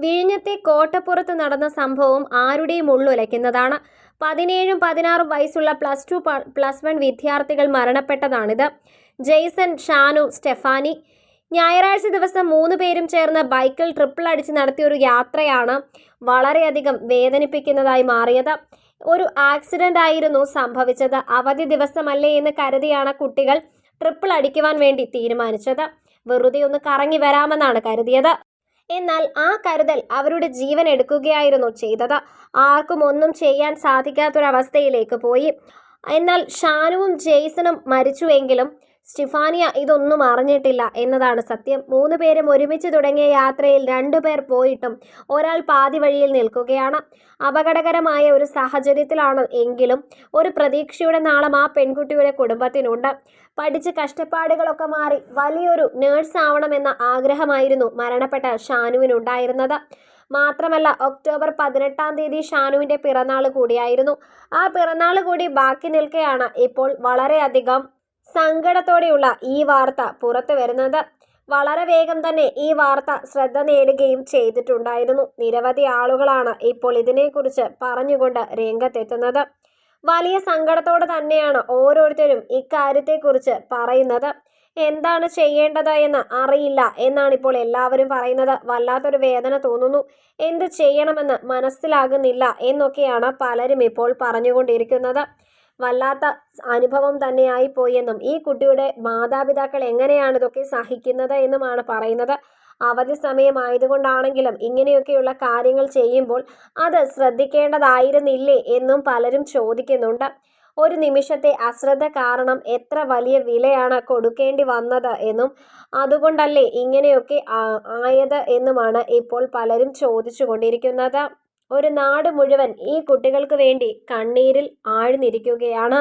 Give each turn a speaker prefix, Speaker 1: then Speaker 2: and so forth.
Speaker 1: വിഴിഞ്ഞത്തെ കോട്ടപ്പുറത്ത് നടന്ന സംഭവം ആരുടെയും ഉള്ളുലയ്ക്കുന്നതാണ്. 17-16 വയസ്സുള്ള +2, +1 വിദ്യാർത്ഥികൾ മരണപ്പെട്ടതാണിത്. Jason, Shanu, Stephanie. ഞായറാഴ്ച ദിവസം 3 പേരും ചേർന്ന് ബൈക്കിൽ ട്രിപ്പിൾ അടിച്ച് നടത്തിയൊരു യാത്രയാണ് വളരെയധികം വേദനിപ്പിക്കുന്നതായി മാറിയത്. ഒരു ആക്സിഡന്റ് ആയിരുന്നു സംഭവിച്ചത്. അവധി ദിവസമല്ലേ എന്ന് കരുതിയാണ് കുട്ടികൾ ട്രിപ്പിൾ അടിക്കുവാൻ വേണ്ടി തീരുമാനിച്ചത്. വെറുതെ ഒന്ന് കറങ്ങി വരാമെന്നാണ് കരുതിയത്. എന്നാൽ ആ കരുതൽ അവരുടെ ജീവൻ എടുക്കുകയായിരുന്നു ചെയ്തത്. ആർക്കും ഒന്നും ചെയ്യാൻ സാധിക്കാത്തൊരവസ്ഥയിലേക്ക് പോയി. എന്നാൽ ഷാനുവും ജെയ്സണും മരിച്ചുവെങ്കിലും സ്റ്റെഫാനിയ ഇതൊന്നും അറിഞ്ഞിട്ടില്ല എന്നതാണ് സത്യം. 3 പേരും ഒരുമിച്ച് തുടങ്ങിയ യാത്രയിൽ 2 പേർ പോയിട്ടും ഒരാൾ പാതി വഴിയിൽ നിൽക്കുകയാണ്. അപകടകരമായ ഒരു സാഹചര്യത്തിലാണ് എങ്കിലും ഒരു പ്രതീക്ഷയുടെ നാളം ആ പെൺകുട്ടിയുടെ കുടുംബത്തിനുണ്ട്. പഠിച്ച് കഷ്ടപ്പാടുകളൊക്കെ മാറി വലിയൊരു നേഴ്സ് ആവണമെന്ന ആഗ്രഹമായിരുന്നു മരണപ്പെട്ട ഷാനുവിനുണ്ടായിരുന്നത്. മാത്രമല്ല, ഒക്ടോബർ 18-ാം തീയതി ഷാനുവിൻ്റെ പിറന്നാൾ കൂടിയായിരുന്നു. ആ പിറന്നാൾ കൂടി ബാക്കി നിൽക്കെയാണ് ഇപ്പോൾ വളരെയധികം സങ്കടത്തോടെയുള്ള ഈ വാർത്ത പുറത്തു വരുന്നത്. വളരെ വേഗം തന്നെ ഈ വാർത്ത ശ്രദ്ധ നേടുകയും ചെയ്തിട്ടുണ്ടായിരുന്നു. നിരവധി ആളുകളാണ് ഇപ്പോൾ ഇതിനെക്കുറിച്ച് പറഞ്ഞുകൊണ്ട് രംഗത്തെത്തുന്നത്. വലിയ സങ്കടത്തോടെ തന്നെയാണ് ഓരോരുത്തരും ഇക്കാര്യത്തെക്കുറിച്ച് പറയുന്നത്. എന്താണ് ചെയ്യേണ്ടത് എന്ന് അറിയില്ല എന്നാണ് ഇപ്പോൾ എല്ലാവരും പറയുന്നത്. വല്ലാത്തൊരു വേദന തോന്നുന്നു, എന്ത് ചെയ്യണമെന്ന് മനസ്സിലാകുന്നില്ല എന്നൊക്കെയാണ് പലരും ഇപ്പോൾ പറഞ്ഞുകൊണ്ടിരിക്കുന്നത്. വല്ലാത്ത അനുഭവം തന്നെയായി പോയെന്നും ഈ കുട്ടിയുടെ മാതാപിതാക്കൾ എങ്ങനെയാണ് ഇതൊക്കെ സഹിക്കുന്നത് എന്നുമാണ് പറയുന്നത്. അവധി സമയമായതുകൊണ്ടാണെങ്കിലും ഇങ്ങനെയൊക്കെയുള്ള കാര്യങ്ങൾ ചെയ്യുമ്പോൾ അത് ശ്രദ്ധിക്കേണ്ടതായിരുന്നില്ലേ എന്നും പലരും ചോദിക്കുന്നുണ്ട്. ഒരു നിമിഷത്തെ അശ്രദ്ധ കാരണം എത്ര വലിയ വിലയാണ് കൊടുക്കേണ്ടി വന്നത് എന്നും അതുകൊണ്ടല്ലേ ഇങ്ങനെയൊക്കെ ആയത് എന്നുമാണ് ഇപ്പോൾ പലരും ചോദിച്ചു കൊണ്ടിരിക്കുന്നത്. ഒരു നാട് മുഴുവൻ ഈ കുട്ടികൾക്ക് വേണ്ടി കണ്ണീരിൽ ആഴ്ന്നിരിക്കുകയാണ്.